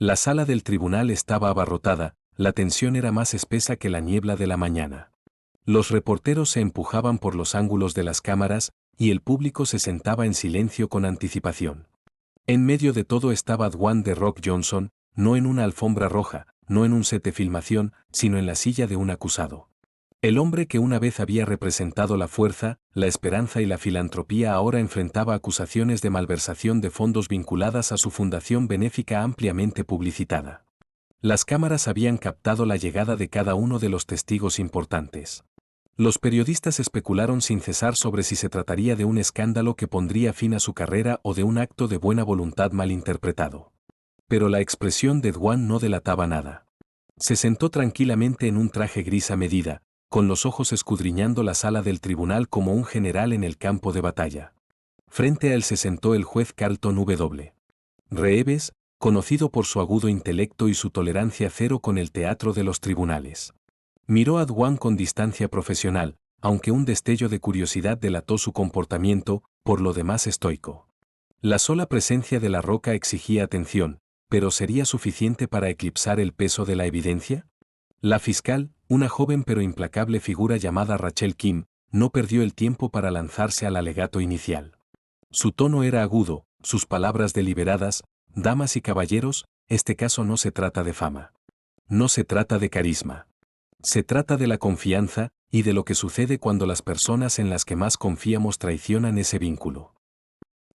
La sala del tribunal estaba abarrotada, la tensión era más espesa que la niebla de la mañana. Los reporteros se empujaban por los ángulos de las cámaras, y el público se sentaba en silencio con anticipación. En medio de todo estaba Dwayne The Rock Johnson, no en una alfombra roja, no en un set de filmación, sino en la silla de un acusado. El hombre que una vez había representado la fuerza, la esperanza y la filantropía ahora enfrentaba acusaciones de malversación de fondos vinculadas a su fundación benéfica ampliamente publicitada. Las cámaras habían captado la llegada de cada uno de los testigos importantes. Los periodistas especularon sin cesar sobre si se trataría de un escándalo que pondría fin a su carrera o de un acto de buena voluntad malinterpretado. Pero la expresión de Dwayne no delataba nada. Se sentó tranquilamente en un traje gris a medida, con los ojos escudriñando la sala del tribunal como un general en el campo de batalla. Frente a él se sentó el juez Carlton W. Reeves, conocido por su agudo intelecto y su tolerancia cero con el teatro de los tribunales. Miró a Dwayne con distancia profesional, aunque un destello de curiosidad delató su comportamiento, por lo demás estoico. La sola presencia de la roca exigía atención, pero ¿sería suficiente para eclipsar el peso de la evidencia? La fiscal, una joven pero implacable figura llamada Rachel Kim, no perdió el tiempo para lanzarse al alegato inicial. Su tono era agudo, sus palabras deliberadas: damas y caballeros, este caso no se trata de fama. No se trata de carisma. Se trata de la confianza, y de lo que sucede cuando las personas en las que más confiamos traicionan ese vínculo.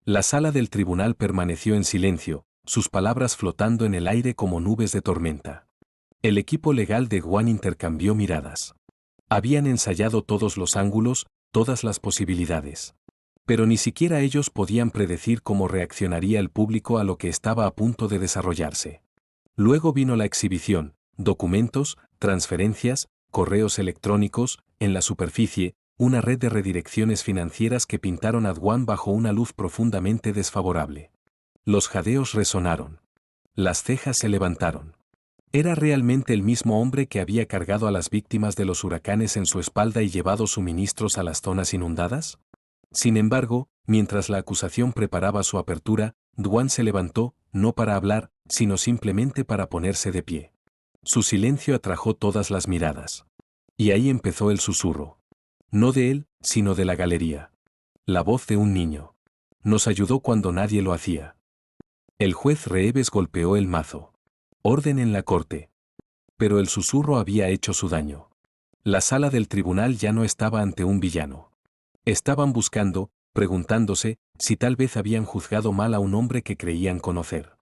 La sala del tribunal permaneció en silencio, sus palabras flotando en el aire como nubes de tormenta. El equipo legal de Dwayne intercambió miradas. Habían ensayado todos los ángulos, todas las posibilidades. Pero ni siquiera ellos podían predecir cómo reaccionaría el público a lo que estaba a punto de desarrollarse. Luego vino la exhibición: documentos, transferencias, correos electrónicos, en la superficie, una red de redirecciones financieras que pintaron a Dwayne bajo una luz profundamente desfavorable. Los jadeos resonaron. Las cejas se levantaron. ¿Era realmente el mismo hombre que había cargado a las víctimas de los huracanes en su espalda y llevado suministros a las zonas inundadas? Sin embargo, mientras la acusación preparaba su apertura, Dwayne se levantó, no para hablar, sino simplemente para ponerse de pie. Su silencio atrajo todas las miradas. Y ahí empezó el susurro. No de él, sino de la galería. La voz de un niño. Nos ayudó cuando nadie lo hacía. El juez Reeves golpeó el mazo. Orden en la corte. Pero el susurro había hecho su daño. La sala del tribunal ya no estaba ante un villano. Estaban buscando, preguntándose, si tal vez habían juzgado mal a un hombre que creían conocer.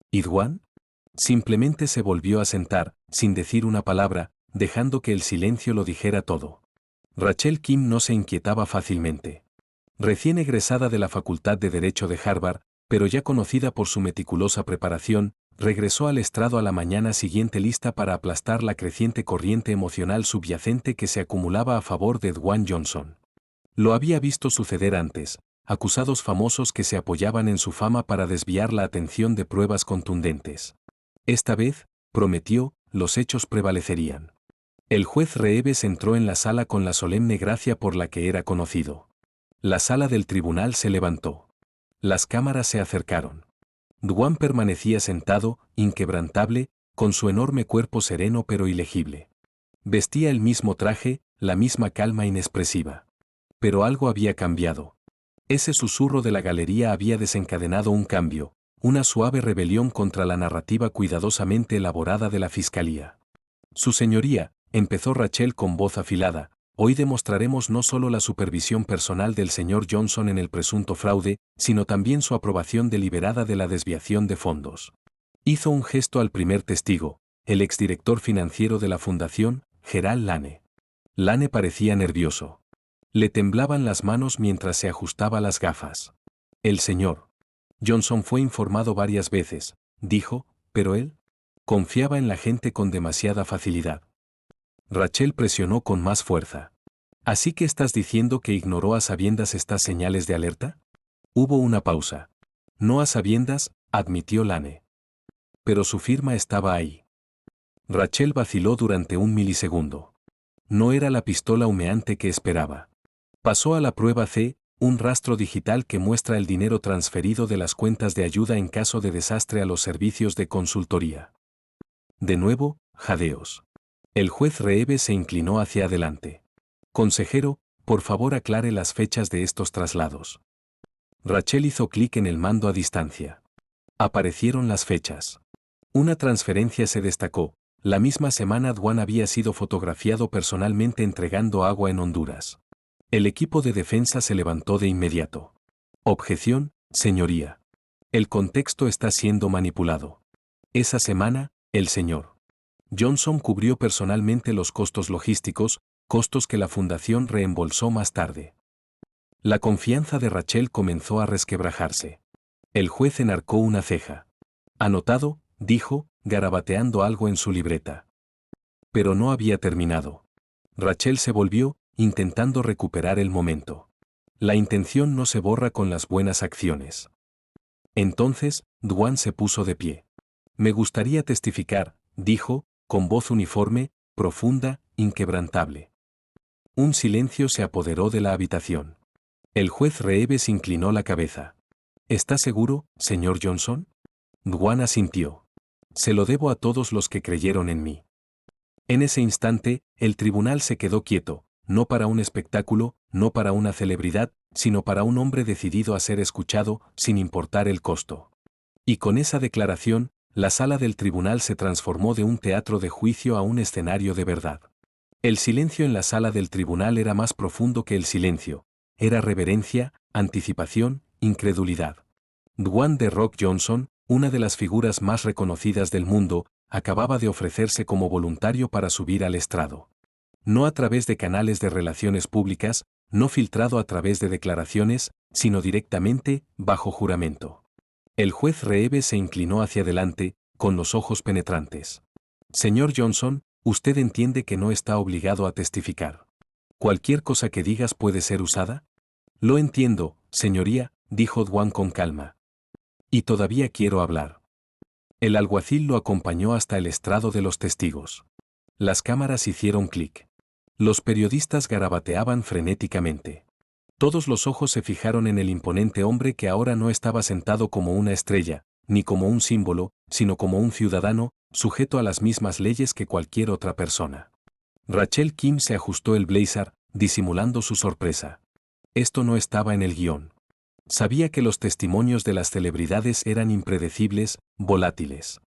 ¿Y Dwayne? Simplemente se volvió a sentar, sin decir una palabra, dejando que el silencio lo dijera todo. Rachel Kim no se inquietaba fácilmente. Recién egresada de la Facultad de Derecho de Harvard, pero ya conocida por su meticulosa preparación, regresó al estrado a la mañana siguiente lista para aplastar la creciente corriente emocional subyacente que se acumulaba a favor de Dwayne Johnson. Lo había visto suceder antes: acusados famosos que se apoyaban en su fama para desviar la atención de pruebas contundentes. Esta vez, prometió, los hechos prevalecerían. El juez Reeves entró en la sala con la solemne gracia por la que era conocido. La sala del tribunal se levantó. Las cámaras se acercaron. Dwayne permanecía sentado, inquebrantable, con su enorme cuerpo sereno pero ilegible. Vestía el mismo traje, la misma calma inexpresiva. Pero algo había cambiado. Ese susurro de la galería había desencadenado un cambio, una suave rebelión contra la narrativa cuidadosamente elaborada de la fiscalía. Su señoría, empezó Rachel con voz afilada, hoy demostraremos no solo la supervisión personal del señor Johnson en el presunto fraude, sino también su aprobación deliberada de la desviación de fondos. Hizo un gesto al primer testigo, el exdirector financiero de la fundación, Gerald Lane. Lane parecía nervioso. Le temblaban las manos mientras se ajustaba las gafas. El señor Johnson fue informado varias veces, dijo, pero él confiaba en la gente con demasiada facilidad. Rachel presionó con más fuerza. ¿Así que estás diciendo que ignoró a sabiendas estas señales de alerta? Hubo una pausa. No a sabiendas, admitió Lane. Pero su firma estaba ahí. Rachel vaciló durante un milisegundo. No era la pistola humeante que esperaba. Pasó a la prueba C, un rastro digital que muestra el dinero transferido de las cuentas de ayuda en caso de desastre a los servicios de consultoría. De nuevo, jadeos. El juez Reeves se inclinó hacia adelante. Consejero, por favor aclare las fechas de estos traslados. Rachel hizo clic en el mando a distancia. Aparecieron las fechas. Una transferencia se destacó. La misma semana Dwan había sido fotografiado personalmente entregando agua en Honduras. El equipo de defensa se levantó de inmediato. Objeción, señoría. El contexto está siendo manipulado. Esa semana, el señor Johnson cubrió personalmente los costos logísticos, costos que la fundación reembolsó más tarde. La confianza de Rachel comenzó a resquebrajarse. El juez enarcó una ceja. Anotado, dijo, garabateando algo en su libreta. Pero no había terminado. Rachel se volvió, intentando recuperar el momento. La intención no se borra con las buenas acciones. Entonces, Dwan se puso de pie. Me gustaría testificar, dijo, con voz uniforme, profunda, inquebrantable. Un silencio se apoderó de la habitación. El juez Reeves inclinó la cabeza. ¿Está seguro, señor Johnson? Dwan asintió. Se lo debo a todos los que creyeron en mí. En ese instante, el tribunal se quedó quieto, no para un espectáculo, no para una celebridad, sino para un hombre decidido a ser escuchado, sin importar el costo. Y con esa declaración, la sala del tribunal se transformó de un teatro de juicio a un escenario de verdad. El silencio en la sala del tribunal era más profundo que el silencio. Era reverencia, anticipación, incredulidad. Dwan The Rock Johnson, una de las figuras más reconocidas del mundo, acababa de ofrecerse como voluntario para subir al estrado. No a través de canales de relaciones públicas, no filtrado a través de declaraciones, sino directamente, bajo juramento. El juez Reeves se inclinó hacia adelante, con los ojos penetrantes. Señor Johnson, usted entiende que no está obligado a testificar. ¿Cualquier cosa que digas puede ser usada? Lo entiendo, señoría, dijo Dwan con calma. Y todavía quiero hablar. El alguacil lo acompañó hasta el estrado de los testigos. Las cámaras hicieron clic. Los periodistas garabateaban frenéticamente. Todos los ojos se fijaron en el imponente hombre que ahora no estaba sentado como una estrella, ni como un símbolo, sino como un ciudadano, sujeto a las mismas leyes que cualquier otra persona. Rachel Kim se ajustó el blazer, disimulando su sorpresa. Esto no estaba en el guión. Sabía que los testimonios de las celebridades eran impredecibles, volátiles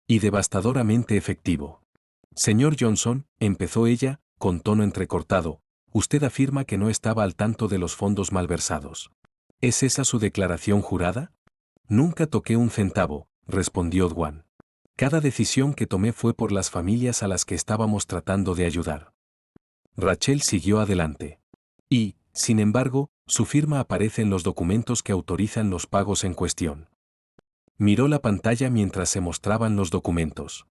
y devastadoramente efectivo. Señor Johnson, empezó ella, con tono entrecortado, usted afirma que no estaba al tanto de los fondos malversados. ¿Es esa su declaración jurada? Nunca toqué un centavo, respondió Dwan. Cada decisión que tomé fue por las familias a las que estábamos tratando de ayudar. Rachel siguió adelante. Y, sin embargo, su firma aparece en los documentos que autorizan los pagos en cuestión. Miró la pantalla mientras se mostraban los documentos.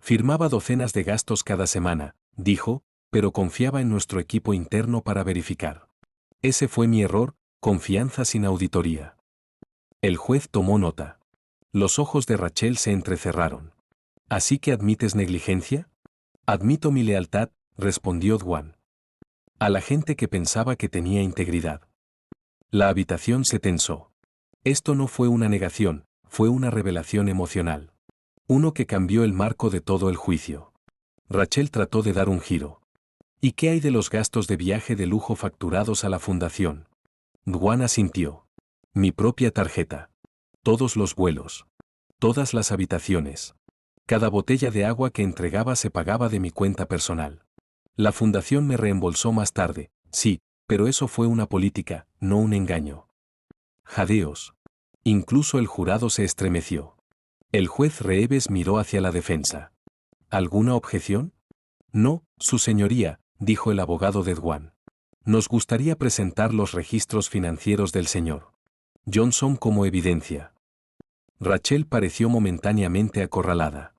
Firmaba docenas de gastos cada semana, dijo, pero confiaba en nuestro equipo interno para verificar. Ese fue mi error, confianza sin auditoría. El juez tomó nota. Los ojos de Rachel se entrecerraron. ¿Así que admites negligencia? Admito mi lealtad, respondió Dwan. A la gente que pensaba que tenía integridad. La habitación se tensó. Esto no fue una negación, fue una revelación emocional. Uno que cambió el marco de todo el juicio. Rachel trató de dar un giro. ¿Y qué hay de los gastos de viaje de lujo facturados a la fundación? Dwan asintió. Mi propia tarjeta. Todos los vuelos. Todas las habitaciones. Cada botella de agua que entregaba se pagaba de mi cuenta personal. La fundación me reembolsó más tarde, sí, pero eso fue una política, no un engaño. Jadeos. Incluso el jurado se estremeció. El juez Reeves miró hacia la defensa. ¿Alguna objeción? No, su señoría, dijo el abogado de Dwan. Nos gustaría presentar los registros financieros del señor Johnson como evidencia. Rachel pareció momentáneamente acorralada.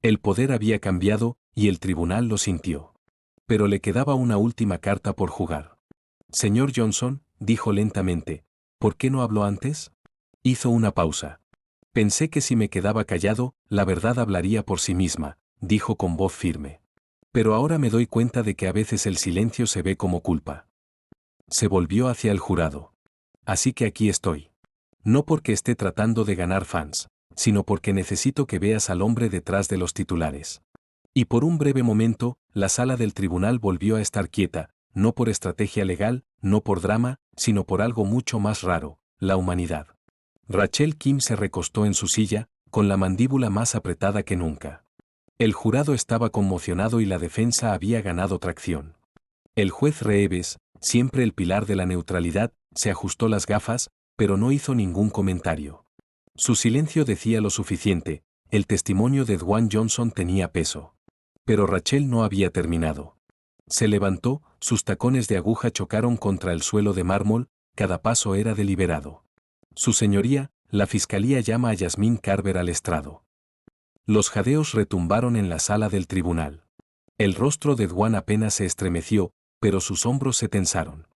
El poder había cambiado, y el tribunal lo sintió. Pero le quedaba una última carta por jugar. Señor Johnson, dijo lentamente, ¿por qué no habló antes? Hizo una pausa. Pensé que si me quedaba callado, la verdad hablaría por sí misma, dijo con voz firme. Pero ahora me doy cuenta de que a veces el silencio se ve como culpa. Se volvió hacia el jurado. así que aquí estoy. No porque esté tratando de ganar fans, sino porque necesito que veas al hombre detrás de los titulares. Y por un breve momento, la sala del tribunal volvió a estar quieta, no por estrategia legal, no por drama, sino por algo mucho más raro, la humanidad. Rachel Kim se recostó en su silla, con la mandíbula más apretada que nunca. El jurado estaba conmocionado y la defensa había ganado tracción. El juez Reeves, siempre el pilar de la neutralidad, se ajustó las gafas, pero no hizo ningún comentario. Su silencio decía lo suficiente, el testimonio de Dwayne Johnson tenía peso. Pero Rachel no había terminado. Se levantó, sus tacones de aguja chocaron contra el suelo de mármol, cada paso era deliberado. Su señoría, la fiscalía llama a Yasmín Carver al estrado. Los jadeos retumbaron en la sala del tribunal. El rostro de Dwayne apenas se estremeció, pero sus hombros se tensaron.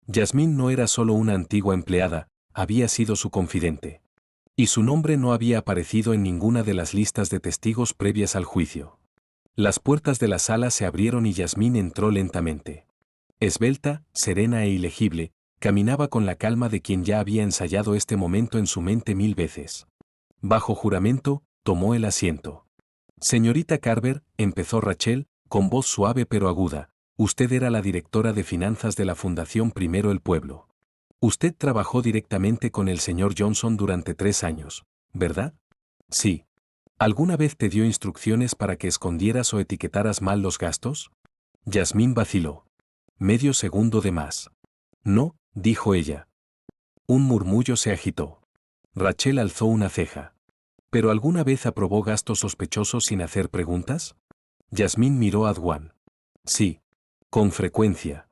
Yasmín no era solo una antigua empleada, había sido su confidente. Y su nombre no había aparecido en ninguna de las listas de testigos previas al juicio. Las puertas de la sala se abrieron y Yasmín entró lentamente. Esbelta, serena e ilegible, caminaba con la calma de quien ya había ensayado este momento en su mente 1000 veces. Bajo juramento, tomó el asiento. Señorita Carver, empezó Rachel, con voz suave pero aguda, usted era la directora de finanzas de la Fundación Primero el Pueblo. Usted trabajó directamente con el señor Johnson durante 3 años, ¿verdad? Sí. ¿Alguna vez te dio instrucciones para que escondieras o etiquetaras mal los gastos? Yasmín vaciló. Medio segundo de más. No, dijo ella. Un murmullo se agitó. Rachel alzó una ceja. ¿Pero alguna vez aprobó gastos sospechosos sin hacer preguntas? Yasmín miró a Dwayne. Sí. Con frecuencia.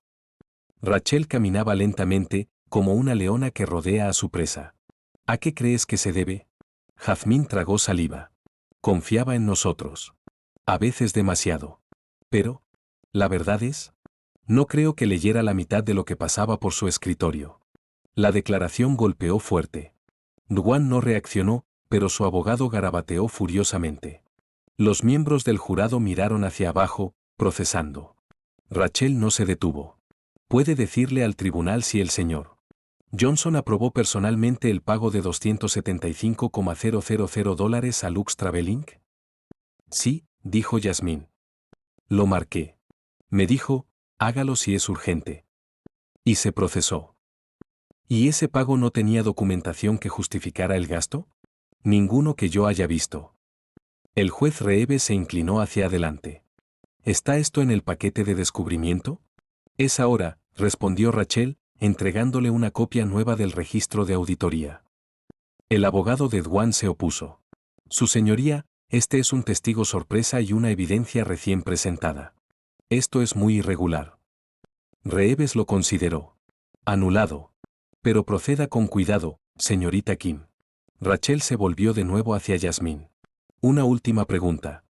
Rachel caminaba lentamente, como una leona que rodea a su presa. ¿A qué crees que se debe? Jazmín tragó saliva. Confiaba en nosotros. A veces demasiado. Pero, ¿la verdad es? No creo que leyera la mitad de lo que pasaba por su escritorio. La declaración golpeó fuerte. Dwayne no reaccionó, pero su abogado garabateó furiosamente. Los miembros del jurado miraron hacia abajo, procesando. Rachel no se detuvo. ¿Puede decirle al tribunal si el señor Johnson aprobó personalmente el pago de $275,000 a Lux Travel Inc? Sí, dijo Yasmín. Lo marqué. Me dijo, hágalo si es urgente. Y se procesó. ¿Y ese pago no tenía documentación que justificara el gasto? Ninguno que yo haya visto. El juez Reeves se inclinó hacia adelante. ¿Está esto en el paquete de descubrimiento? Es ahora, respondió Rachel, entregándole una copia nueva del registro de auditoría. El abogado de Dwayne se opuso. Su señoría, este es un testigo sorpresa y una evidencia recién presentada. Esto es muy irregular. Reeves lo consideró. Anulado. Pero proceda con cuidado, señorita Kim. Rachel se volvió de nuevo hacia Yasmín. Una última pregunta.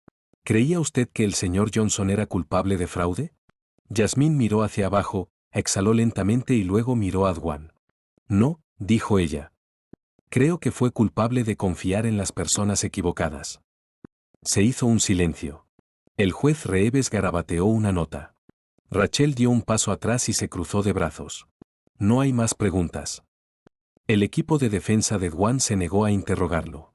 ¿Creía usted que el señor Johnson era culpable de fraude? Yasmín miró hacia abajo, exhaló lentamente y luego miró a Dwayne. No, dijo ella. Creo que fue culpable de confiar en las personas equivocadas. Se hizo un silencio. El juez Reeves garabateó una nota. Rachel dio un paso atrás y se cruzó de brazos. No hay más preguntas. El equipo de defensa de Dwayne se negó a interrogarlo.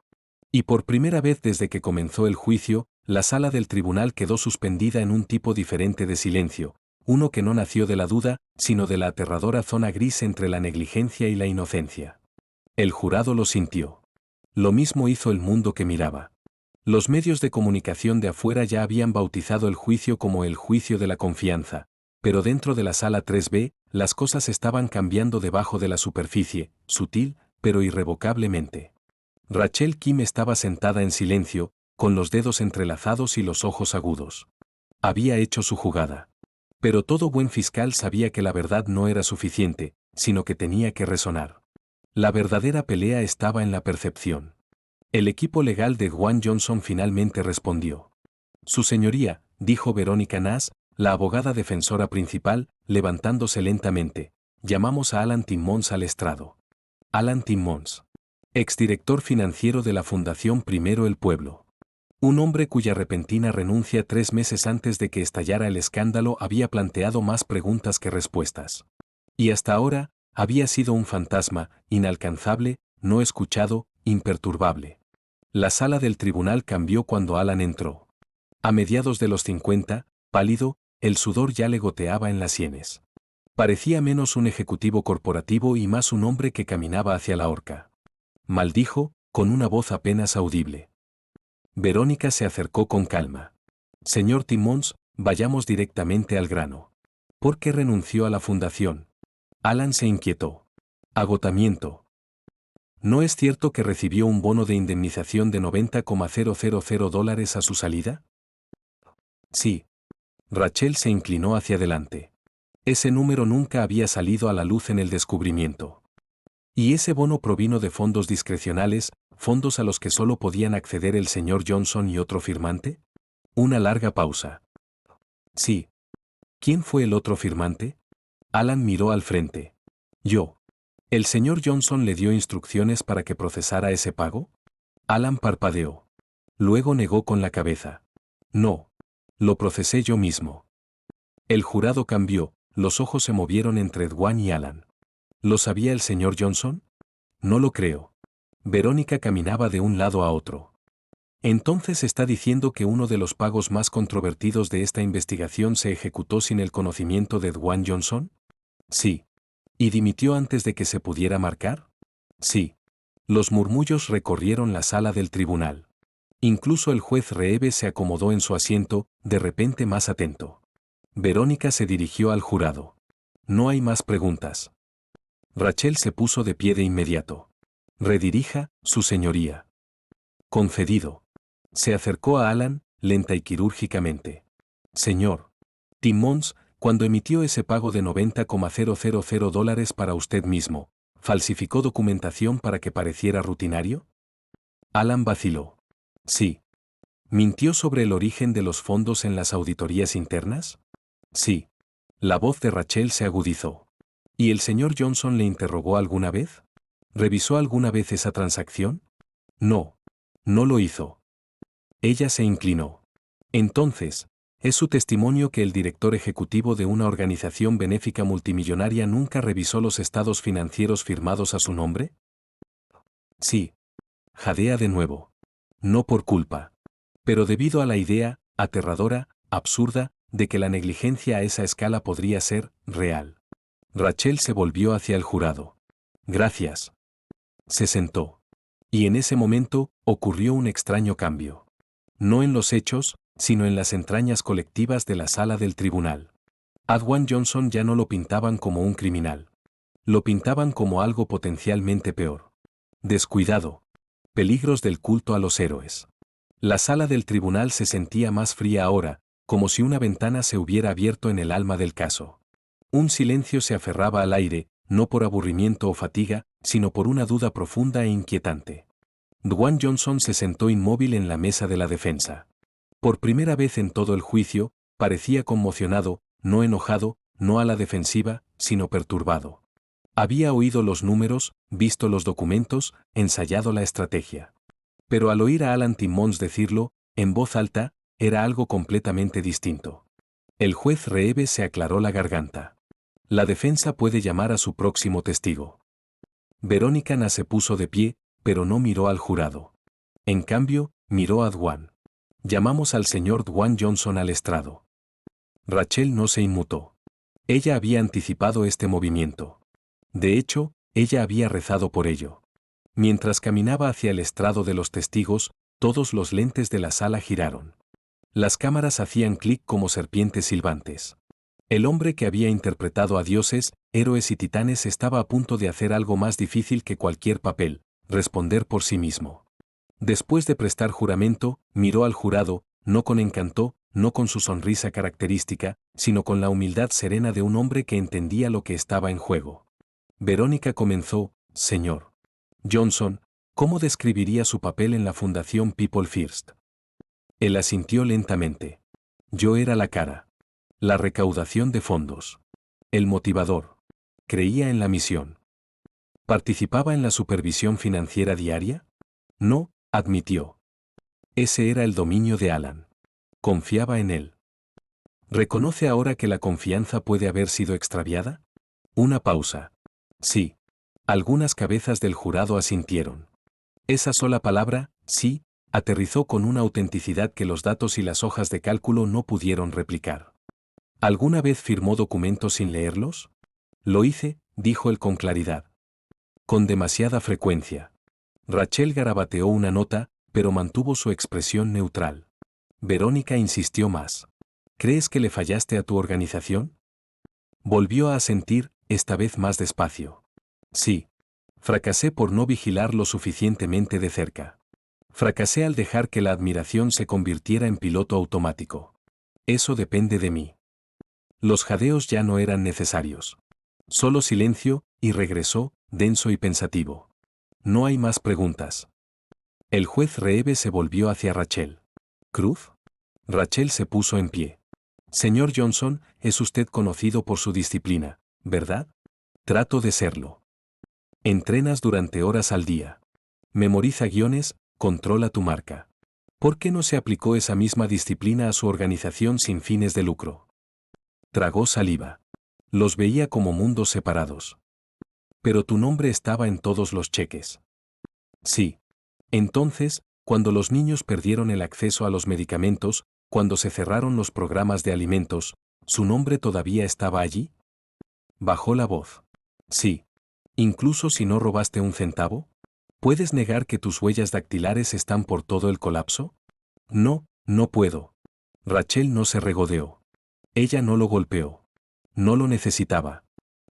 Y por primera vez desde que comenzó el juicio, la sala del tribunal quedó suspendida en un tipo diferente de silencio, uno que no nació de la duda, sino de la aterradora zona gris entre la negligencia y la inocencia. El jurado lo sintió. Lo mismo hizo el mundo que miraba. Los medios de comunicación de afuera ya habían bautizado el juicio como el juicio de la confianza, pero dentro de la sala 3B, las cosas estaban cambiando debajo de la superficie, sutil, pero irrevocablemente. Rachel Kim estaba sentada en silencio, con los dedos entrelazados y los ojos agudos. Había hecho su jugada. Pero todo buen fiscal sabía que la verdad no era suficiente, sino que tenía que resonar. La verdadera pelea estaba en la percepción. El equipo legal de Dwayne Johnson finalmente respondió. Su señoría, dijo Verónica Nass, la abogada defensora principal, levantándose lentamente, llamamos a Alan Timmons al estrado. Alan Timmons. Exdirector financiero de la Fundación Primero el Pueblo. Un hombre cuya repentina renuncia 3 meses antes de que estallara el escándalo había planteado más preguntas que respuestas. Y hasta ahora, Había sido un fantasma, inalcanzable, no escuchado, imperturbable. La sala del tribunal cambió cuando Alan entró. A mediados de los 50, pálido, el sudor ya le goteaba en las sienes. Parecía menos un ejecutivo corporativo y más un hombre que caminaba hacia la horca. Maldijo, con una voz apenas audible. Verónica se acercó con calma. Señor Timmons, vayamos directamente al grano. ¿Por qué renunció a la fundación? Alan se inquietó. Agotamiento. ¿No es cierto que recibió un bono de indemnización de $90,000 a su salida? Sí. Rachel se inclinó hacia adelante. Ese número nunca había salido a la luz en el descubrimiento. Y ese bono provino de fondos discrecionales, fondos a los que solo podían acceder el señor Johnson y otro firmante. Una larga pausa. Sí. ¿Quién fue el otro firmante? Alan miró al frente. Yo. ¿El señor Johnson le dio instrucciones para que procesara ese pago? Alan parpadeó. Luego negó con la cabeza. No. Lo procesé yo mismo. El jurado cambió, los ojos se movieron entre Dwan y Alan. ¿Lo sabía el señor Johnson? No lo creo. Verónica caminaba de un lado a otro. Entonces está diciendo que uno de los pagos más controvertidos de esta investigación se ejecutó sin el conocimiento de Dwan Johnson? Sí. ¿Y dimitió antes de que se pudiera marcar? Sí. Los murmullos recorrieron la sala del tribunal. Incluso el juez Reeve se acomodó en su asiento, de repente más atento. Verónica se dirigió al jurado. No hay más preguntas. Rachel se puso de pie de inmediato. Redirija, su señoría. Concedido. Se acercó a Alan, lenta y quirúrgicamente. Señor Timmons, cuando emitió ese pago de $90,000 para usted mismo, ¿falsificó documentación para que pareciera rutinario? Alan vaciló. Sí. ¿Mintió sobre el origen de los fondos en las auditorías internas? Sí. La voz de Rachel se agudizó. ¿Y el señor Johnson le interrogó alguna vez? ¿Revisó alguna vez esa transacción? No. No lo hizo. Ella se inclinó. Entonces, ¿es su testimonio que el director ejecutivo de una organización benéfica multimillonaria nunca revisó los estados financieros firmados a su nombre? Sí. Jadea de nuevo. No por culpa. Pero debido a la idea, aterradora, absurda, de que la negligencia a esa escala podría ser real. Rachel se volvió hacia el jurado. Gracias. Se sentó. Y en ese momento, ocurrió un extraño cambio. No en los hechos, sino en las entrañas colectivas de la sala del tribunal. A Dwan Johnson ya no lo pintaban como un criminal. Lo pintaban como algo potencialmente peor. Descuidado. Peligros del culto a los héroes. La sala del tribunal se sentía más fría ahora, como si una ventana se hubiera abierto en el alma del caso. Un silencio se aferraba al aire, no por aburrimiento o fatiga, sino por una duda profunda e inquietante. Dwan Johnson se sentó inmóvil en la mesa de la defensa. Por primera vez en todo el juicio, parecía conmocionado, no enojado, no a la defensiva, sino perturbado. Había oído los números, visto los documentos, ensayado la estrategia. Pero al oír a Alan Timmons decirlo, en voz alta, era algo completamente distinto. El juez Reeve se aclaró la garganta. La defensa puede llamar a su próximo testigo. Verónica se puso de pie, pero no miró al jurado. En cambio, miró a Dwan. Llamamos al señor Dwan Johnson al estrado. Rachel no se inmutó. Ella había anticipado este movimiento. De hecho, ella había rezado por ello. Mientras caminaba hacia el estrado de los testigos, todos los lentes de la sala giraron. Las cámaras hacían clic como serpientes silbantes. El hombre que había interpretado a dioses, héroes y titanes estaba a punto de hacer algo más difícil que cualquier papel, responder por sí mismo. Después de prestar juramento, miró al jurado, no con encanto, no con su sonrisa característica, sino con la humildad serena de un hombre que entendía lo que estaba en juego. Verónica comenzó, señor Johnson, ¿cómo describiría su papel en la Fundación People First? Él asintió lentamente. Yo era la cara. La recaudación de fondos. El motivador. Creía en la misión. ¿Participaba en la supervisión financiera diaria? No, admitió. Ese era el dominio de Alan. Confiaba en él. ¿Reconoce ahora que la confianza puede haber sido extraviada? Una pausa. Sí. Algunas cabezas del jurado asintieron. Esa sola palabra, sí, aterrizó con una autenticidad que los datos y las hojas de cálculo no pudieron replicar. ¿Alguna vez firmó documentos sin leerlos? Lo hice, dijo él con claridad. Con demasiada frecuencia. Rachel garabateó una nota, pero mantuvo su expresión neutral. Verónica insistió más. ¿Crees que le fallaste a tu organización? Volvió a asentir, esta vez más despacio. Sí. Fracasé por no vigilar lo suficientemente de cerca. Fracasé al dejar que la admiración se convirtiera en piloto automático. Eso depende de mí. Los jadeos ya no eran necesarios. Solo silencio, y regresó, denso y pensativo. No hay más preguntas. El juez Reeve se volvió hacia Rachel. ¿Cruz? Rachel se puso en pie. Señor Johnson, es usted conocido por su disciplina, ¿verdad? Trato de serlo. Entrenas durante horas al día. Memoriza guiones, controla tu marca. ¿Por qué no se aplicó esa misma disciplina a su organización sin fines de lucro? Tragó saliva. Los veía como mundos separados. Pero tu nombre estaba en todos los cheques. Sí. Entonces, cuando los niños perdieron el acceso a los medicamentos, cuando se cerraron los programas de alimentos, ¿su nombre todavía estaba allí? Bajó la voz. Sí. ¿Incluso si no robaste un centavo? ¿Puedes negar que tus huellas dactilares están por todo el colapso? No, no puedo. Rachel no se regodeó. Ella no lo golpeó. No lo necesitaba.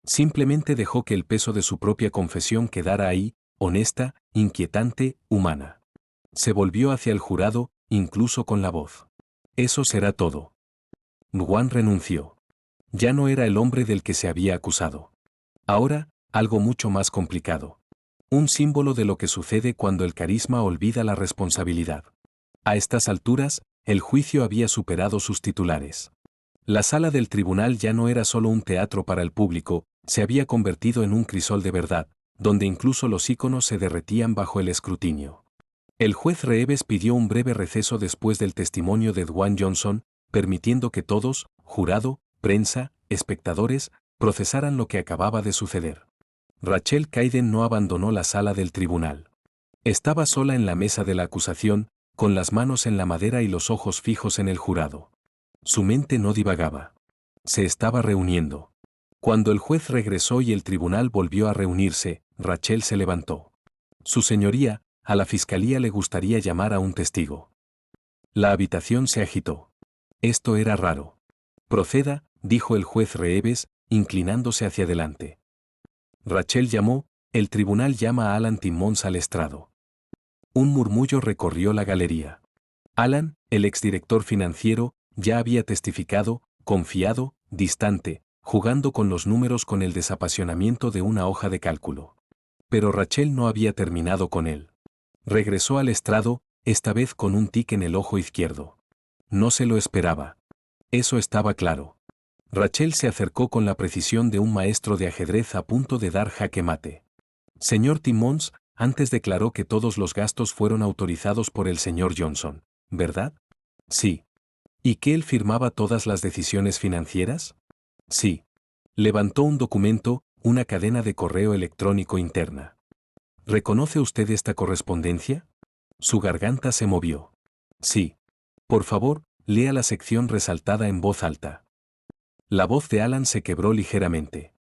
Simplemente dejó que el peso de su propia confesión quedara ahí, honesta, inquietante, humana. Se volvió hacia el jurado, incluso con la voz. Eso será todo. Nguyen renunció. Ya no era el hombre del que se había acusado. Ahora, algo mucho más complicado. Un símbolo de lo que sucede cuando el carisma olvida la responsabilidad. A estas alturas, el juicio había superado sus titulares. La sala del tribunal ya no era solo un teatro para el público, se había convertido en un crisol de verdad, donde incluso los íconos se derretían bajo el escrutinio. El juez Reeves pidió un breve receso después del testimonio de Dwayne Johnson, permitiendo que todos, jurado, prensa, espectadores, procesaran lo que acababa de suceder. Rachel Caiden no abandonó la sala del tribunal. Estaba sola en la mesa de la acusación, con las manos en la madera y los ojos fijos en el jurado. Su mente no divagaba. Se estaba reuniendo. Cuando el juez regresó y el tribunal volvió a reunirse, Rachel se levantó. Su señoría, a la fiscalía le gustaría llamar a un testigo. La habitación se agitó. Esto era raro. Proceda, dijo el juez Reeves, inclinándose hacia adelante. Rachel llamó, el tribunal llama a Alan Timmons al estrado. Un murmullo recorrió la galería. Alan, el exdirector financiero, ya había testificado, confiado, distante, jugando con los números con el desapasionamiento de una hoja de cálculo. Pero Rachel no había terminado con él. Regresó al estrado, esta vez con un tic en el ojo izquierdo. No se lo esperaba. Eso estaba claro. Rachel se acercó con la precisión de un maestro de ajedrez a punto de dar jaque mate. Señor Timmons, antes declaró que todos los gastos fueron autorizados por el señor Johnson, ¿verdad? Sí. ¿Y que él firmaba todas las decisiones financieras? Sí. Levantó un documento, una cadena de correo electrónico interna. ¿Reconoce usted esta correspondencia? Su garganta se movió. Sí. Por favor, lea la sección resaltada en voz alta. La voz de Alan se quebró ligeramente.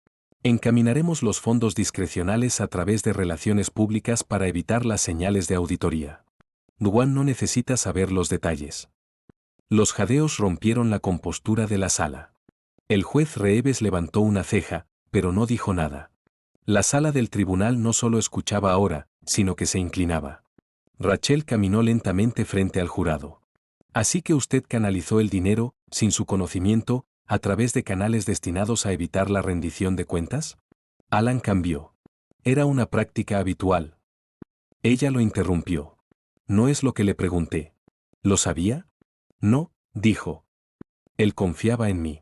Encaminaremos los fondos discrecionales a través de relaciones públicas para evitar las señales de auditoría. Duan no necesita saber los detalles. Los jadeos rompieron la compostura de la sala. El juez Reeves levantó una ceja, pero no dijo nada. La sala del tribunal no solo escuchaba ahora, sino que se inclinaba. Rachel caminó lentamente frente al jurado. Así que usted canalizó el dinero, sin su conocimiento, a través de canales destinados a evitar la rendición de cuentas? Alan cambió. Era una práctica habitual. Ella lo interrumpió. No es lo que le pregunté. ¿Lo sabía? No, dijo. Él confiaba en mí.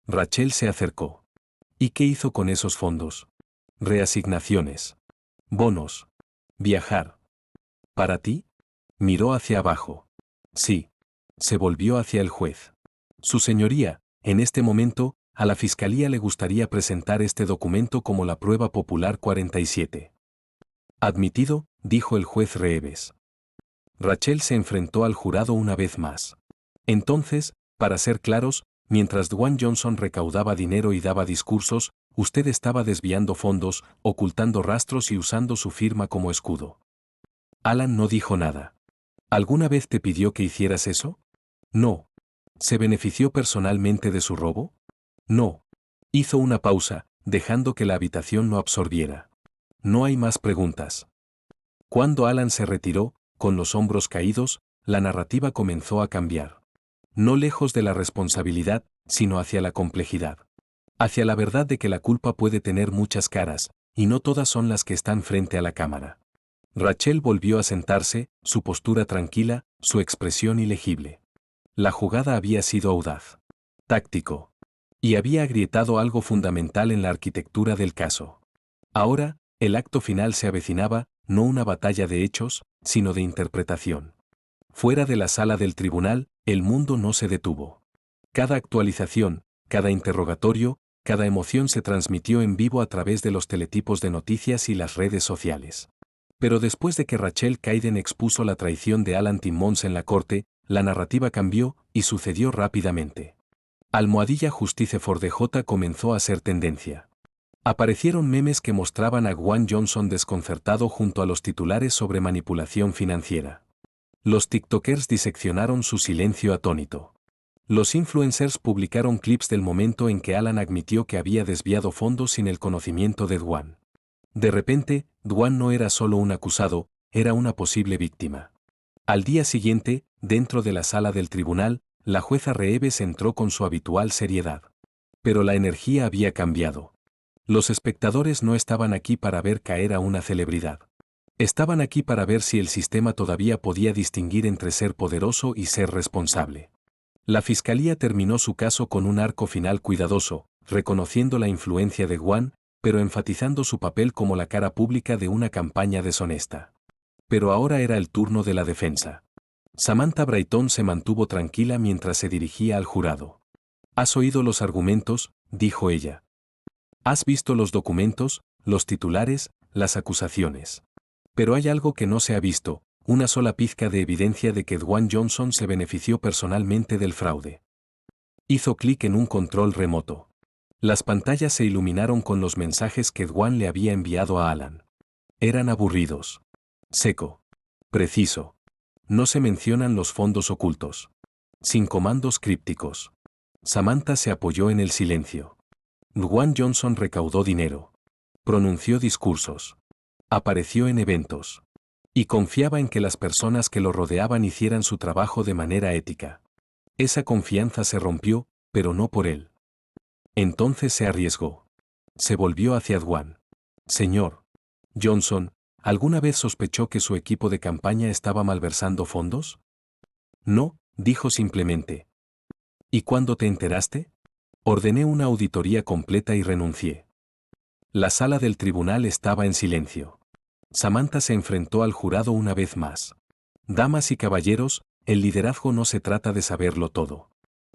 Rachel se acercó. ¿Y qué hizo con esos fondos? Reasignaciones. Bonos. Viajar. ¿Para ti? Miró hacia abajo. Sí. Se volvió hacia el juez. Su señoría, en este momento, a la Fiscalía le gustaría presentar este documento como la prueba popular 47. Admitido, dijo el juez Reeves. Rachel se enfrentó al jurado una vez más. Entonces, para ser claros, mientras Dwayne Johnson recaudaba dinero y daba discursos, usted estaba desviando fondos, ocultando rastros y usando su firma como escudo. Alan no dijo nada. ¿Alguna vez te pidió que hicieras eso? No. ¿Se benefició personalmente de su robo? No. Hizo una pausa, dejando que la habitación lo absorbiera. No hay más preguntas. Cuando Alan se retiró, con los hombros caídos, la narrativa comenzó a cambiar. No lejos de la responsabilidad, sino hacia la complejidad. Hacia la verdad de que la culpa puede tener muchas caras, y no todas son las que están frente a la cámara. Rachel volvió a sentarse, su postura tranquila, su expresión ilegible. La jugada había sido audaz. Táctico. Y había agrietado algo fundamental en la arquitectura del caso. Ahora, el acto final se avecinaba, no una batalla de hechos, sino de interpretación. Fuera de la sala del tribunal, el mundo no se detuvo. Cada actualización, cada interrogatorio, cada emoción se transmitió en vivo a través de los teletipos de noticias y las redes sociales. Pero después de que Rachel Caiden expuso la traición de Alan Timmons en la corte, la narrativa cambió, y sucedió rápidamente. Almohadilla Justice for DJ comenzó a ser tendencia. Aparecieron memes que mostraban a Dwayne Johnson desconcertado junto a los titulares sobre manipulación financiera. Los TikTokers diseccionaron su silencio atónito. Los influencers publicaron clips del momento en que Alan admitió que había desviado fondos sin el conocimiento de Dwayne. De repente, Dwayne no era solo un acusado, era una posible víctima. Al día siguiente, dentro de la sala del tribunal, la jueza Reeves entró con su habitual seriedad. Pero la energía había cambiado. Los espectadores no estaban aquí para ver caer a una celebridad. Estaban aquí para ver si el sistema todavía podía distinguir entre ser poderoso y ser responsable. La fiscalía terminó su caso con un arco final cuidadoso, reconociendo la influencia de Dwayne, pero enfatizando su papel como la cara pública de una campaña deshonesta. Pero ahora era el turno de la defensa. Samantha Brighton se mantuvo tranquila mientras se dirigía al jurado. «¿Has oído los argumentos?», dijo ella. «¿Has visto los documentos, los titulares, las acusaciones? Pero hay algo que no se ha visto, una sola pizca de evidencia de que Dwayne Johnson se benefició personalmente del fraude». Hizo clic en un control remoto. Las pantallas se iluminaron con los mensajes que Dwayne le había enviado a Alan. Eran aburridos. Seco. Preciso. No se mencionan los fondos ocultos. Sin comandos crípticos. Samantha se apoyó en el silencio. Dwayne Johnson recaudó dinero. Pronunció discursos. Apareció en eventos. Y confiaba en que las personas que lo rodeaban hicieran su trabajo de manera ética. Esa confianza se rompió, pero no por él. Entonces se arriesgó. Se volvió hacia Dwayne. «Señor Johnson, ¿alguna vez sospechó que su equipo de campaña estaba malversando fondos?» «No», dijo simplemente. «¿Y cuándo te enteraste?» «Ordené una auditoría completa y renuncié». La sala del tribunal estaba en silencio. Samantha se enfrentó al jurado una vez más. «Damas y caballeros, el liderazgo no se trata de saberlo todo.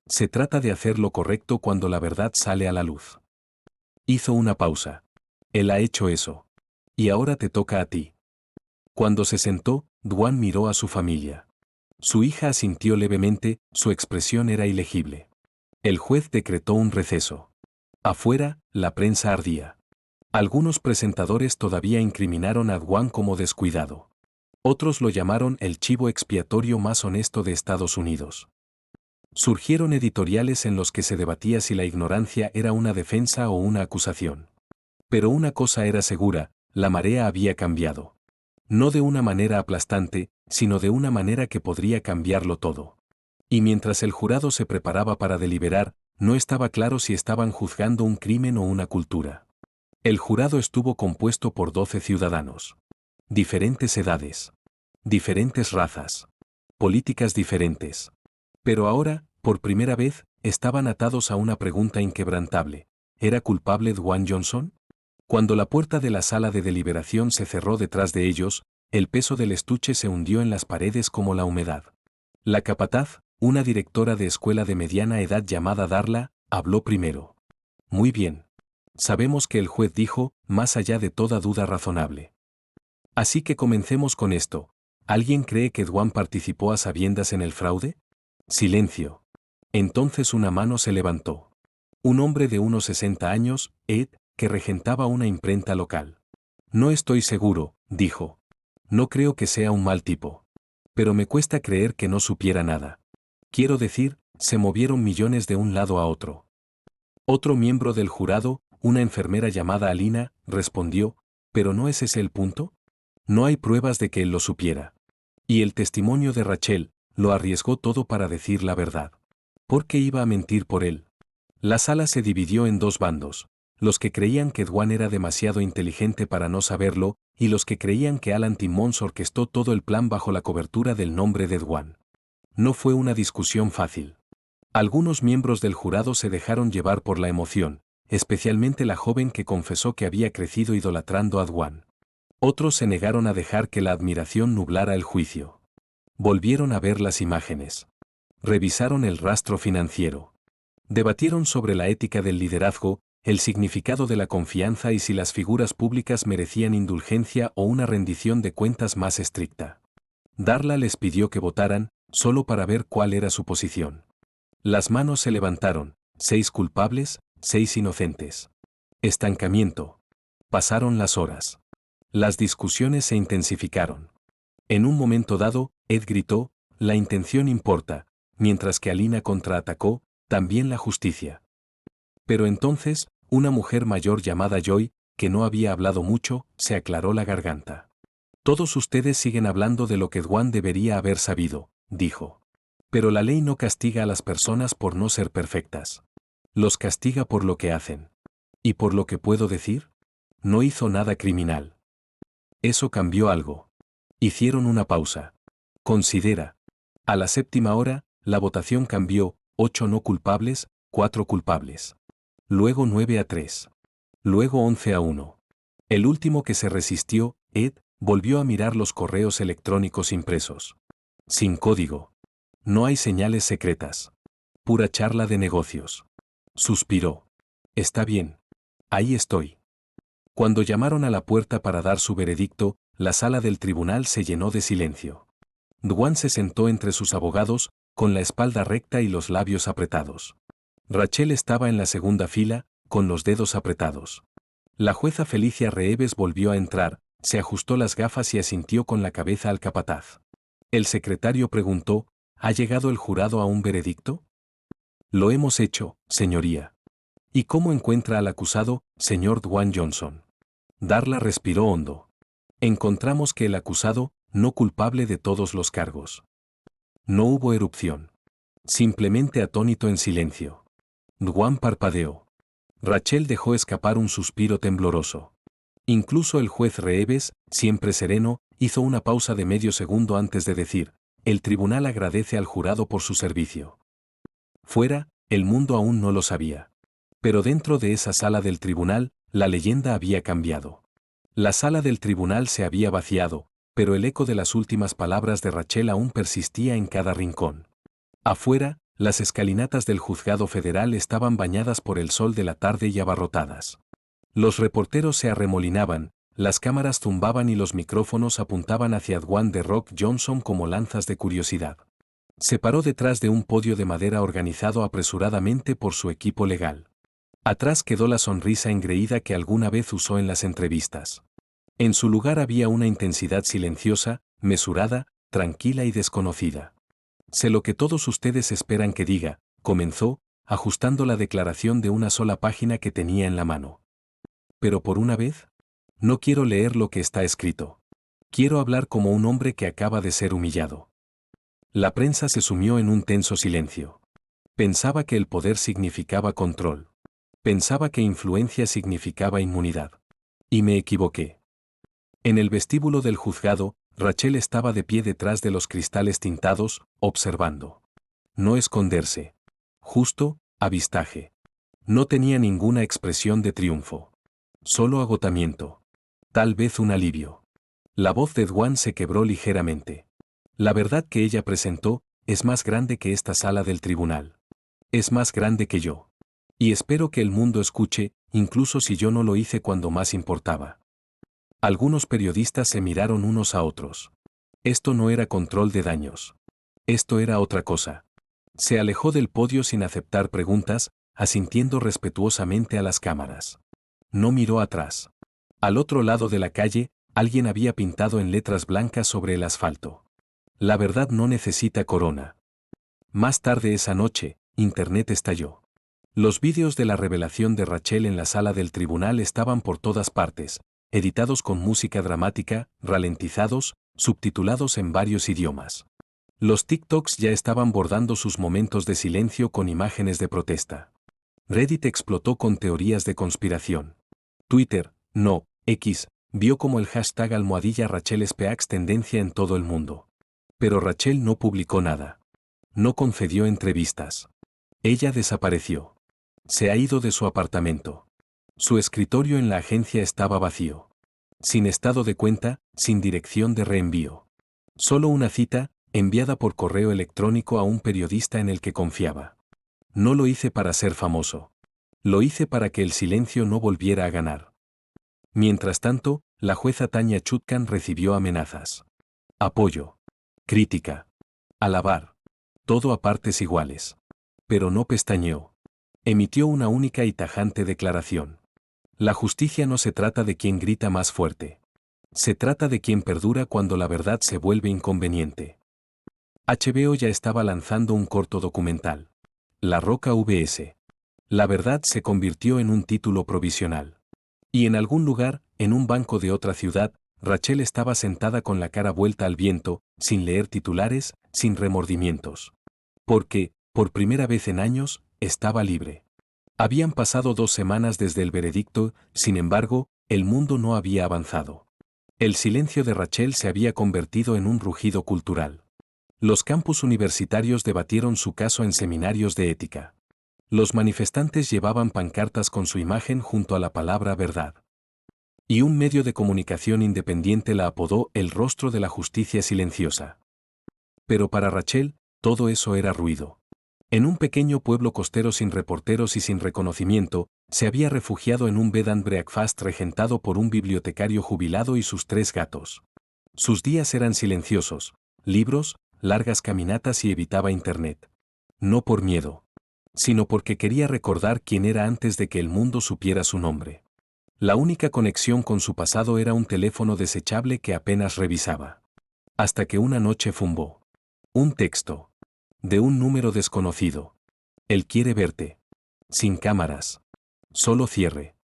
Se trata de hacer lo correcto cuando la verdad sale a la luz». Hizo una pausa. «Él ha hecho eso. Y ahora te toca a ti». Cuando se sentó, Dwayne miró a su familia. Su hija asintió levemente, su expresión era ilegible. El juez decretó un receso. Afuera, la prensa ardía. Algunos presentadores todavía incriminaron a Dwayne como descuidado. Otros lo llamaron el chivo expiatorio más honesto de Estados Unidos. Surgieron editoriales en los que se debatía si la ignorancia era una defensa o una acusación. Pero una cosa era segura, la marea había cambiado. No de una manera aplastante, sino de una manera que podría cambiarlo todo. Y mientras el jurado se preparaba para deliberar, no estaba claro si estaban juzgando un crimen o una cultura. El jurado estuvo compuesto por 12 ciudadanos. Diferentes edades. Diferentes razas. Políticas diferentes. Pero ahora, por primera vez, estaban atados a una pregunta inquebrantable. ¿Era culpable Dwayne Johnson? Cuando la puerta de la sala de deliberación se cerró detrás de ellos, el peso del estuche se hundió en las paredes como la humedad. La capataz, una directora de escuela de mediana edad llamada Darla, habló primero. Muy bien. Sabemos que el juez dijo, más allá de toda duda razonable. Así que comencemos con esto. ¿Alguien cree que Dwan participó a sabiendas en el fraude? Silencio. Entonces una mano se levantó. Un hombre de unos 60 años, Ed, que regentaba una imprenta local. No estoy seguro, dijo. No creo que sea un mal tipo. Pero me cuesta creer que no supiera nada. Quiero decir, se movieron millones de un lado a otro. Otro miembro del jurado, una enfermera llamada Alina, respondió, ¿pero no es ese el punto? No hay pruebas de que él lo supiera. Y el testimonio de Rachel, lo arriesgó todo para decir la verdad. ¿Por qué iba a mentir por él? La sala se dividió en dos bandos, los que creían que Dwan era demasiado inteligente para no saberlo, y los que creían que Alan Timmons orquestó todo el plan bajo la cobertura del nombre de Dwan. No fue una discusión fácil. Algunos miembros del jurado se dejaron llevar por la emoción, especialmente la joven que confesó que había crecido idolatrando a Dwan. Otros se negaron a dejar que la admiración nublara el juicio. Volvieron a ver las imágenes. Revisaron el rastro financiero. Debatieron sobre la ética del liderazgo, el significado de la confianza y si las figuras públicas merecían indulgencia o una rendición de cuentas más estricta. Darla les pidió que votaran, solo para ver cuál era su posición. Las manos se levantaron, 6 culpables, 6 inocentes. Estancamiento. Pasaron las horas. Las discusiones se intensificaron. En un momento dado, Ed gritó, la intención importa, mientras que Alina contraatacó, también la justicia. Pero entonces, una mujer mayor llamada Joy, que no había hablado mucho, se aclaró la garganta. Todos ustedes siguen hablando de lo que Dwan debería haber sabido, dijo. Pero la ley no castiga a las personas por no ser perfectas. Los castiga por lo que hacen. ¿Y por lo que puedo decir? No hizo nada criminal. Eso cambió algo. Hicieron una pausa. Considera. A la 7ª hora, la votación cambió, 8 no culpables, 4 culpables. Luego 9-3. Luego 11-1. El último que se resistió, Ed, volvió a mirar los correos electrónicos impresos. Sin código. No hay señales secretas. Pura charla de negocios. Suspiró. Está bien. Ahí estoy. Cuando llamaron a la puerta para dar su veredicto, la sala del tribunal se llenó de silencio. Dwan se sentó entre sus abogados, con la espalda recta y los labios apretados. Rachel estaba en la segunda fila, con los dedos apretados. La jueza Felicia Reeves volvió a entrar, se ajustó las gafas y asintió con la cabeza al capataz. El secretario preguntó, ¿ha llegado el jurado a un veredicto? Lo hemos hecho, señoría. ¿Y cómo encuentra al acusado, señor Dwan Johnson? Darla respiró hondo. Encontramos que el acusado, no culpable de todos los cargos. No hubo erupción. Simplemente atónito en silencio. Dwan parpadeó. Rachel dejó escapar un suspiro tembloroso. Incluso el juez Reeves, siempre sereno, hizo una pausa de medio segundo antes de decir, el tribunal agradece al jurado por su servicio. Fuera, el mundo aún no lo sabía. Pero dentro de esa sala del tribunal, la leyenda había cambiado. La sala del tribunal se había vaciado, pero el eco de las últimas palabras de Rachel aún persistía en cada rincón. Afuera, las escalinatas del juzgado federal estaban bañadas por el sol de la tarde y abarrotadas. Los reporteros se arremolinaban, las cámaras zumbaban y los micrófonos apuntaban hacia Dwan The Rock Johnson como lanzas de curiosidad. Se paró detrás de un podio de madera organizado apresuradamente por su equipo legal. Atrás quedó la sonrisa engreída que alguna vez usó en las entrevistas. En su lugar había una intensidad silenciosa, mesurada, tranquila y desconocida. Sé lo que todos ustedes esperan que diga, comenzó, ajustando la declaración de una sola página que tenía en la mano. Pero por una vez, no quiero leer lo que está escrito. Quiero hablar como un hombre que acaba de ser humillado. La prensa se sumió en un tenso silencio. Pensaba que el poder significaba control. Pensaba que influencia significaba inmunidad. Y me equivoqué. En el vestíbulo del juzgado, Rachel estaba de pie detrás de los cristales tintados, observando. No esconderse. Justo, avistaje. No tenía ninguna expresión de triunfo. Solo agotamiento. Tal vez un alivio. La voz de Dwan se quebró ligeramente. La verdad que ella presentó es más grande que esta sala del tribunal. Es más grande que yo. Y espero que el mundo escuche, incluso si yo no lo hice cuando más importaba. Algunos periodistas se miraron unos a otros. Esto no era control de daños. Esto era otra cosa. Se alejó del podio sin aceptar preguntas, asintiendo respetuosamente a las cámaras. No miró atrás. Al otro lado de la calle, alguien había pintado en letras blancas sobre el asfalto: la verdad no necesita corona. Más tarde esa noche, Internet estalló. Los vídeos de la revelación de Rachel en la sala del tribunal estaban por todas partes, editados con música dramática, ralentizados, subtitulados en varios idiomas. Los TikToks ya estaban bordando sus momentos de silencio con imágenes de protesta. Reddit explotó con teorías de conspiración. Twitter, no, X, vio como el hashtag #RachelSpeaks tendencia en todo el mundo. Pero Rachel no publicó nada. No concedió entrevistas. Ella desapareció. Se ha ido de su apartamento. Su escritorio en la agencia estaba vacío. Sin estado de cuenta, sin dirección de reenvío. Solo una cita, enviada por correo electrónico a un periodista en el que confiaba. No lo hice para ser famoso. Lo hice para que el silencio no volviera a ganar. Mientras tanto, la jueza Tanya Chutkan recibió amenazas. Apoyo. Crítica. Alabar. Todo a partes iguales. Pero no pestañeó. Emitió una única y tajante declaración. La justicia no se trata de quien grita más fuerte. Se trata de quien perdura cuando la verdad se vuelve inconveniente. HBO ya estaba lanzando un corto documental. La Roca vs. La verdad se convirtió en un título provisional. Y en algún lugar, en un banco de otra ciudad, Rachel estaba sentada con la cara vuelta al viento, sin leer titulares, sin remordimientos. Porque, por primera vez en años, estaba libre. Habían pasado 2 semanas desde el veredicto, sin embargo, el mundo no había avanzado. El silencio de Rachel se había convertido en un rugido cultural. Los campus universitarios debatieron su caso en seminarios de ética. Los manifestantes llevaban pancartas con su imagen junto a la palabra verdad. Y un medio de comunicación independiente la apodó el rostro de la justicia silenciosa. Pero para Rachel, todo eso era ruido. En un pequeño pueblo costero sin reporteros y sin reconocimiento, se había refugiado en un bed and breakfast regentado por un bibliotecario jubilado y sus 3 gatos. Sus días eran silenciosos: libros, largas caminatas y evitaba Internet. No por miedo, sino porque quería recordar quién era antes de que el mundo supiera su nombre. La única conexión con su pasado era un teléfono desechable que apenas revisaba. Hasta que una noche zumbó. Un texto. De un número desconocido. Él quiere verte. Sin cámaras. Solo cierre.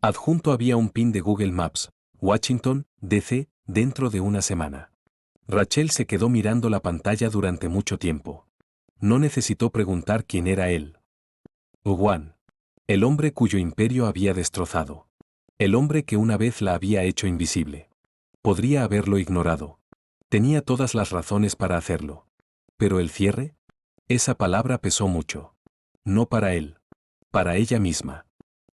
Adjunto había un pin de Google Maps: Washington, D.C., dentro de una semana. Rachel se quedó mirando la pantalla durante mucho tiempo. No necesitó preguntar quién era él. Juan. El hombre cuyo imperio había destrozado. El hombre que una vez la había hecho invisible. Podría haberlo ignorado. Tenía todas las razones para hacerlo. Pero el cierre, esa palabra pesó mucho. No para él. Para ella misma.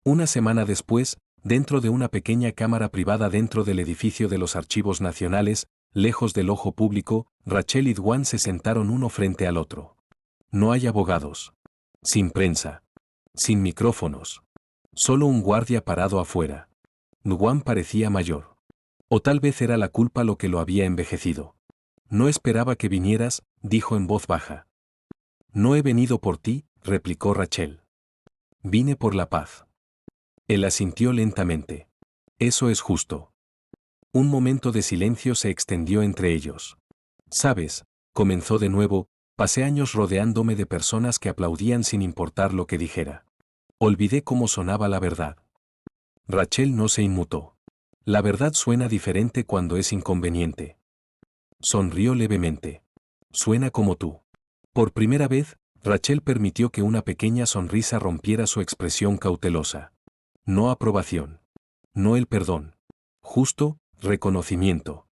Una semana después, dentro de una pequeña cámara privada dentro del edificio de los Archivos Nacionales, lejos del ojo público, Rachel y Dwan se sentaron uno frente al otro. No hay abogados. Sin prensa. Sin micrófonos. Solo un guardia parado afuera. Dwan parecía mayor. O tal vez era la culpa lo que lo había envejecido. No esperaba que vinieras, dijo en voz baja. No he venido por ti, replicó Rachel. Vine por la paz. Él asintió lentamente. Eso es justo. Un momento de silencio se extendió entre ellos. Sabes, comenzó de nuevo, pasé años rodeándome de personas que aplaudían sin importar lo que dijera. Olvidé cómo sonaba la verdad. Rachel no se inmutó. La verdad suena diferente cuando es inconveniente. Sonrió levemente. Suena como tú. Por primera vez, Rachel permitió que una pequeña sonrisa rompiera su expresión cautelosa. No aprobación. No el perdón. Justo, reconocimiento.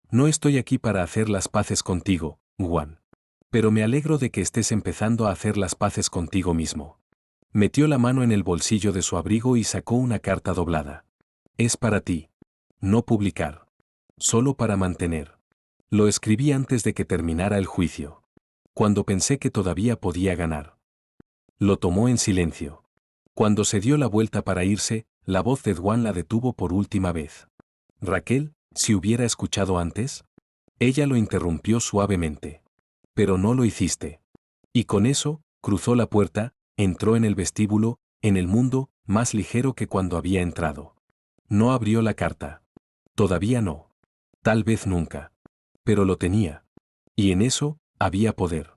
No estoy aquí para hacer las paces contigo, Juan. Pero me alegro de que estés empezando a hacer las paces contigo mismo. Metió la mano en el bolsillo de su abrigo y sacó una carta doblada. Es para ti. No publicar. Solo para mantener. Lo escribí antes de que terminara el juicio. Cuando pensé que todavía podía ganar. Lo tomó en silencio. Cuando se dio la vuelta para irse, la voz de Dwan la detuvo por última vez. Raquel, si hubiera escuchado antes. Ella lo interrumpió suavemente. Pero no lo hiciste. Y con eso, cruzó la puerta, entró en el vestíbulo, en el mundo, más ligero que cuando había entrado. No abrió la carta. Todavía no. Tal vez nunca. Pero lo tenía. Y en eso, había poder.